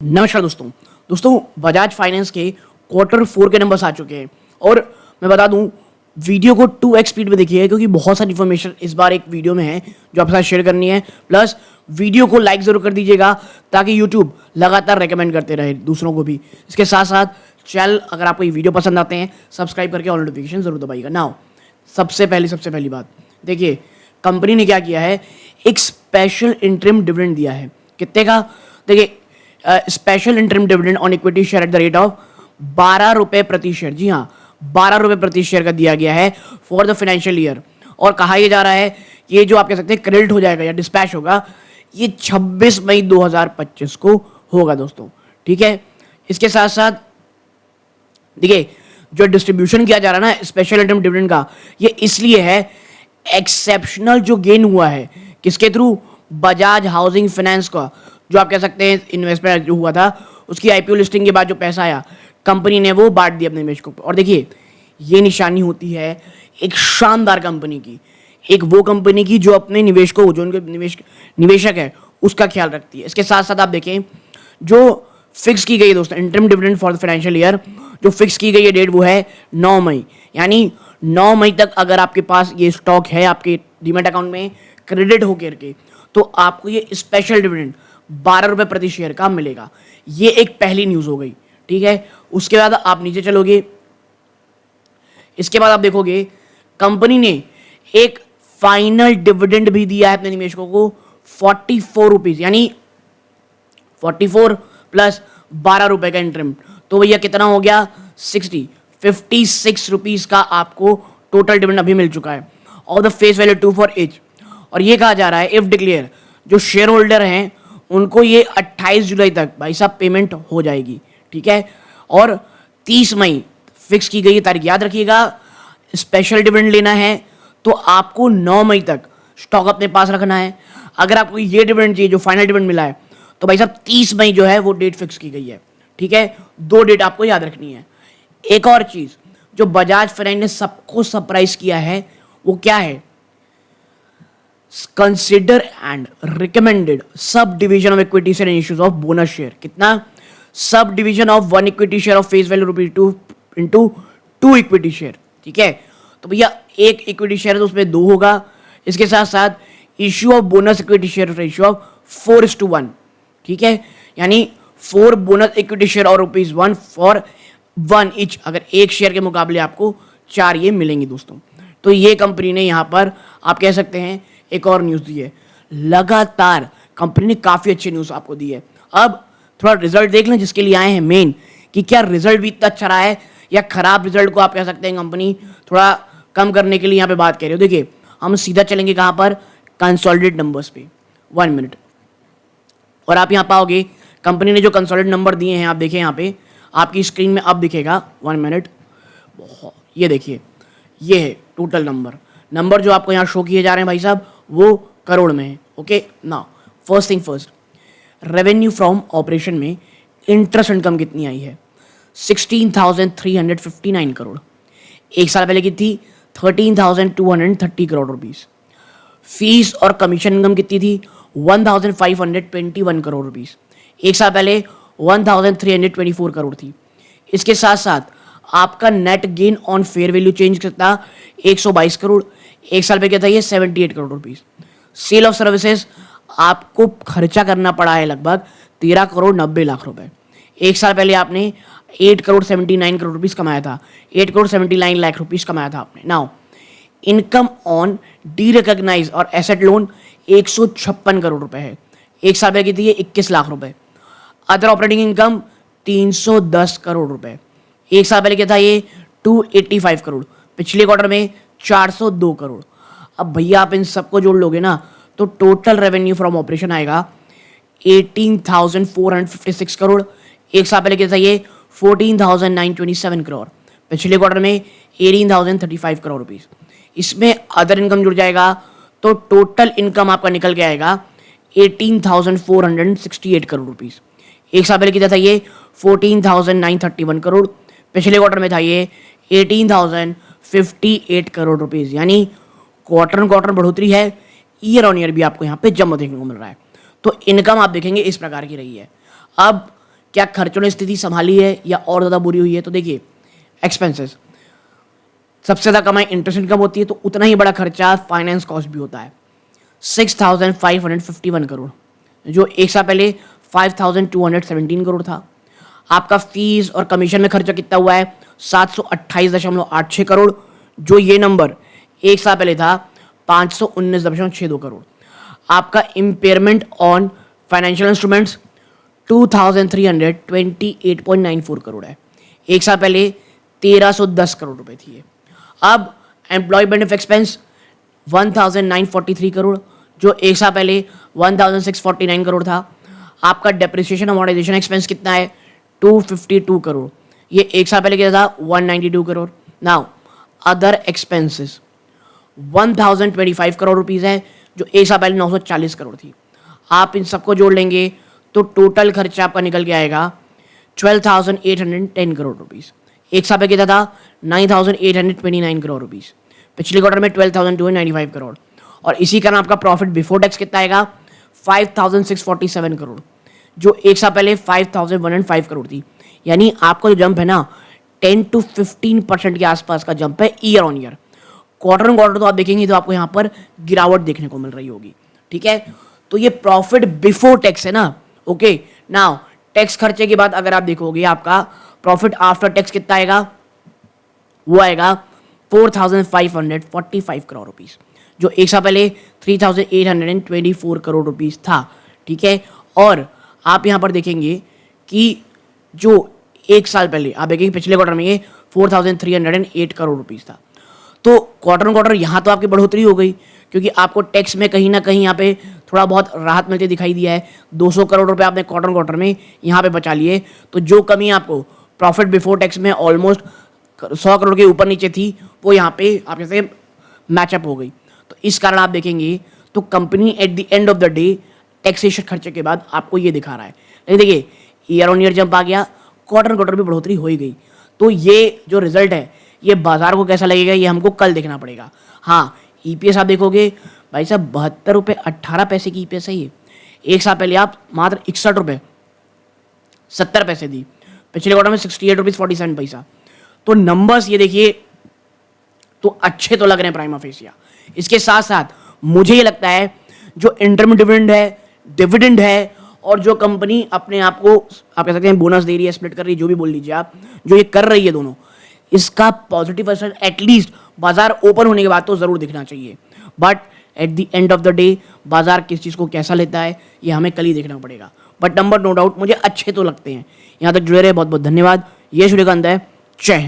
नमस्कार दोस्तों बजाज फाइनेंस के Q4 के नंबर्स आ चुके हैं और मैं बता दूं वीडियो को 2x स्पीड में देखिए क्योंकि बहुत सारी इन्फॉर्मेशन इस बार एक वीडियो में है जो आपके साथ शेयर करनी है। प्लस वीडियो को लाइक ज़रूर कर दीजिएगा ताकि यूट्यूब लगातार रेकमेंड करते रहे दूसरों को भी। इसके साथ साथ चैनल अगर आपको ये वीडियो पसंद आते हैं सब्सक्राइब करके ऑल नोटिफिकेशन ज़रूर दबाइएगा। नाउ सबसे पहली बात देखिए, कंपनी ने क्या किया है, एक स्पेशल इंटरिम डिविडेंड दिया है। कितने का? देखिए, special interim dividend on equity share at the rate of 12 रुपए प्रति शेयर। जी हाँ, 12 रुपए प्रति शेयर का दिया गया है फॉर द फाइनेंशियल ईयर। और कहा यह जा रहा है कि ये जो आप कह सकते हैं क्रेडिट हो जाएगा या डिस्पैच होगा, ये 26 मई 2025 को होगा दोस्तों। ठीक है, इसके साथ साथ देखिए जो डिस्ट्रीब्यूशन किया जा रहा है ना स्पेशल इंटरिम डिविडेंड का, ये इसलिए है एक्सेप्शनल जो गेन हुआ है किसके थ्रू, बजाज हाउसिंग फाइनेंस का, जो आप कह सकते हैं इन्वेस्टमेंट जो हुआ था उसकी आईपीओ लिस्टिंग के बाद जो पैसा आया कंपनी ने वो बांट दिया अपने निवेशकों को। और देखिए ये निशानी होती है एक शानदार कंपनी की, एक वो कंपनी की जो अपने निवेशकों, जो उनके निवेशक है उसका ख्याल रखती है। इसके साथ साथ आप देखें जो फिक्स की गई है दोस्तों interim dividend for the financial year, जो फिक्स की गई है डेट वो है 9 मई। यानी 9 मई तक अगर आपके पास ये स्टॉक है आपके डीमैट अकाउंट में क्रेडिट होकर के, तो आपको ये स्पेशल डिविडेंड 12 रुपए प्रति शेयर का मिलेगा। ये एक पहली न्यूज़ हो गई। ठीक है, उसके बाद आप नीचे चलोगे, इसके बाद आप देखोगे कंपनी ने एक फाइनल डिविडेंड भी दिया है अपने निवेशकों को 44 रुपीज़, यानी 44 प्लस 12 रुपए का इंटरिम, तो भैया कितना हो गया 56 रुपीज़ का आपको टोटल डिविडेंड अभी मिल चुका है। और the face value 2 for each. और ये कहा जा रहा है इफ डिक्लेयर, जो शेयर होल्डर हैं उनको ये 28 जुलाई तक भाई साहब पेमेंट हो जाएगी। ठीक है, और 30 मई फिक्स की गई तारीख, याद रखिएगा। स्पेशल डिविडेंड लेना है तो आपको 9 मई तक स्टॉक अपने पास रखना है। अगर आपको ये डिविडेंड चाहिए जो फाइनल डिविडेंड मिला है तो भाई साहब 30 मई जो है वो डेट फिक्स की गई है। ठीक है, 2 डेट आपको याद रखनी है। एक और चीज़ जो बजाज फाइनेंस ने सबको सरप्राइज किया है वो क्या है, consider and recommended sub division of equity share and issues of bonus share. कितना? Sub division of 1 equity share of face value ₹2 into 2 equity share. ठीक है, तो भैया एक इक्विटी शेयर है तो उसमें 2 होगा। इसके साथ साथ issue of bonus equity share ratio of 4:1। ठीक है, यानी 4 बोनस इक्विटी शेयर और ₹1 फॉर 1 ईच। अगर एक शेयर के मुकाबले आपको 4 ये मिलेंगे दोस्तों। तो ये कंपनी ने यहाँ पर आप कह सकते हैं एक और न्यूज़ दी है। लगातार कंपनी ने काफ़ी अच्छी न्यूज़ आपको दी है। अब थोड़ा रिजल्ट देख लें जिसके लिए आए हैं मेन, कि क्या रिजल्ट भी इतना अच्छा रहा है या खराब रिजल्ट को आप कह सकते हैं कंपनी थोड़ा कम करने के लिए यहाँ पे बात कर रही हो। देखिए हम सीधा चलेंगे कहाँ पर, कंसोलिडेटेड नंबर्स पे। 1 मिनट, और आप यहाँ पाओगे कंपनी ने जो कंसोलिडेटेड नंबर दिए हैं, आप देखें यहाँ पे आपकी स्क्रीन में अब दिखेगा। 1 मिनट, ये देखिए ये है टोटल नंबर जो आपको यहाँ शो किए जा रहे हैं भाई साहब वो करोड़ में है। Okay, now first thing first, revenue from operation में इंटरेस्ट इनकम कितनी आई है, 16,359 करोड़। एक साल पहले कितनी थी, 13,230 करोड़ रुपीस। फीस और कमीशन इनकम कितनी थी, 1,521 करोड़ रुपीस। एक साल पहले 1,324 करोड़ थी। इसके साथ साथ आपका net gain on fair value change कितना, 122 करोड़। एक साल पे क्या था ये 78 crore rupees. Sale of services आपको खर्चा करना पड़ा है लगभग 13 करोड़ 90 लाख रुपए। एक साल पहले आपने 8 करोड़ 79 करोड़ रुपीस कमाया था, 8 करोड़ 79 लाख रुपीस कमाया था आपने। Now income on derecognise और एसेट लोन 156 करोड़ रुपए है। एक साल पहले की थी ये 21 लाख रुपए। अदर ऑपरेटिंग इनकम 310 करोड़ रुपए। एक साल पहले क्या था ये 285 करोड़। पिछले क्वार्टर में 402 करोड़। अब भैया आप इन सबको जोड़ लोगे ना तो टोटल रेवेन्यू फ्रॉम ऑपरेशन आएगा 18,456 करोड़। एक साल पहले क्या था ये 14,927 करोड़। पिछले क्वार्टर में 18,035 करोड़ रुपीस। इसमें अदर इनकम जुड़ जाएगा तो टोटल इनकम आपका निकल के आएगा 18,468 करोड़ रुपीस। एक साल पहले कितना था ये 14,931 करोड़। पिछले क्वार्टर में था ये 18,058 करोड़ रुपीस। यानी क्वार्टर ऑन क्वार्टर बढ़ोतरी है, ईयर ऑन ईयर भी आपको यहाँ पे जम देखने को मिल रहा है। तो इनकम आप देखेंगे इस प्रकार की रही है। अब क्या खर्चों ने स्थिति संभाली है या और ज़्यादा बुरी हुई है? तो देखिए, एक्सपेंसेस सबसे ज़्यादा कमाई इंटरेस्ट इनकम होती है, तो उतना ही बड़ा खर्चा फाइनेंस कॉस्ट भी होता है। 6,551 करोड़, जो एक साल पहले 5,217 करोड़ था। आपका फीस और कमीशन में खर्चा कितना हुआ है? 728.86 करोड़, जो ये नंबर एक साल पहले था 519.62 करोड़। आपका impairment on financial instruments 2,328.94 crore है, एक साल पहले 1,310 करोड़ रुपए थी ये। अब एम्प्लॉय बेनिफिट एक्सपेंस 1,943 करोड़, जो एक साल पहले 1,649 करोड़ था। आपका डेप्रिसिएशन अमोर्टाइजेशन एक्सपेंस कितना है? 252 करोड़, ये एक साल पहले क्या था? 192 crore. Now other expenses 1,025 crore rupees है, जो एक साल पहले 940 करोड़ थी। आप इन सबको जोड़ लेंगे तो टोटल खर्चा आपका निकल के आएगा 12,810 करोड़ रुपीज़। एक साल पहले कितना था? 9,829 करोड़ रुपीज़। पिछले क्वार्टर में 12,295 करोड़। और इसी कारण आपका प्रॉफिट बिफोर टैक्स कितना आएगा? 5,647 करोड़, जो एक साल पहले 5,105 करोड़ थी। यानी आपका जो जंप है ना, 10 to 15% के आसपास का जंप है year on year. Quarter on quarter तो आप देखेंगे तो आपको यहाँ पर गिरावट देखने को मिल रही होगी। ठीक है, तो ये प्रॉफिट बिफोर टैक्स है ना। ओके, नाउ टैक्स खर्चे के बाद अगर आप देखोगे आपका प्रॉफिट आफ्टर टैक्स कितना आएगा? वो आएगा 4,545 करोड़ रुपीज़, जो एक साल पहले 3,824 करोड़ रुपीज़ था। ठीक है, और आप यहाँ पर देखेंगे कि जो एक साल पहले आप देखेंगे पिछले क्वार्टर में ये 4,308 करोड़ रुपीज़ था। तो क्वार्टर ऑन क्वार्टर यहाँ तो आपकी बढ़ोतरी हो गई, क्योंकि आपको टैक्स में कहीं ना कहीं यहाँ पे थोड़ा बहुत राहत मिलती दिखाई दिया है। 200 करोड़ रुपए आपने क्वार्टर ऑन क्वार्टर में यहाँ पे बचा लिए। तो जो कमी आपको प्रॉफिट बिफोर टैक्स में ऑलमोस्ट 100 करोड़ के ऊपर नीचे थी, वो यहाँ पे आप जैसे मैचअप हो गई। तो इस कारण आप देखेंगे तो company at the end of the day taxation खर्चे के बाद आपको ये दिखा रहा है। लेकिन देखिए, ईयर ऑन ईयर जंप आ गया, क्वार्टर क्वार्टर भी बढ़ोतरी हो ही गई। तो ये जो रिजल्ट है, ये बाजार को कैसा लगेगा ये हमको कल देखना पड़ेगा। हाँ, ईपीएस आप देखोगे भाई साहब 72 रुपये 18 पैसे की ईपीएस है ये। एक साल पहले आप मात्र 61 रुपये 70 पैसे दी, पिछले क्वार्टर में 68 रुपीज़ 47 पैसा। तो नंबर्स ये देखिए तो अच्छे तो लग रहे हैं प्राइमा फेसिया। इसके साथ साथ मुझे ये लगता है जो इंटरम डिविडेंड है और जो कंपनी अपने आप को आप कह सकते हैं बोनस दे रही है, स्प्लिट कर रही है, जो भी बोल लीजिए आप, जो ये कर रही है दोनों, इसका पॉजिटिव असर एटलीस्ट बाजार ओपन होने के बाद तो जरूर दिखना चाहिए। But at the end of the day बाजार किस चीज़ को कैसा लेता है ये हमें कल ही देखना पड़ेगा। बट नंबर नो डाउट मुझे अच्छे तो लगते हैं। यहाँ तक जुड़े रहे, बहुत बहुत धन्यवाद। ये सूर्यकांत है, जय हिंद।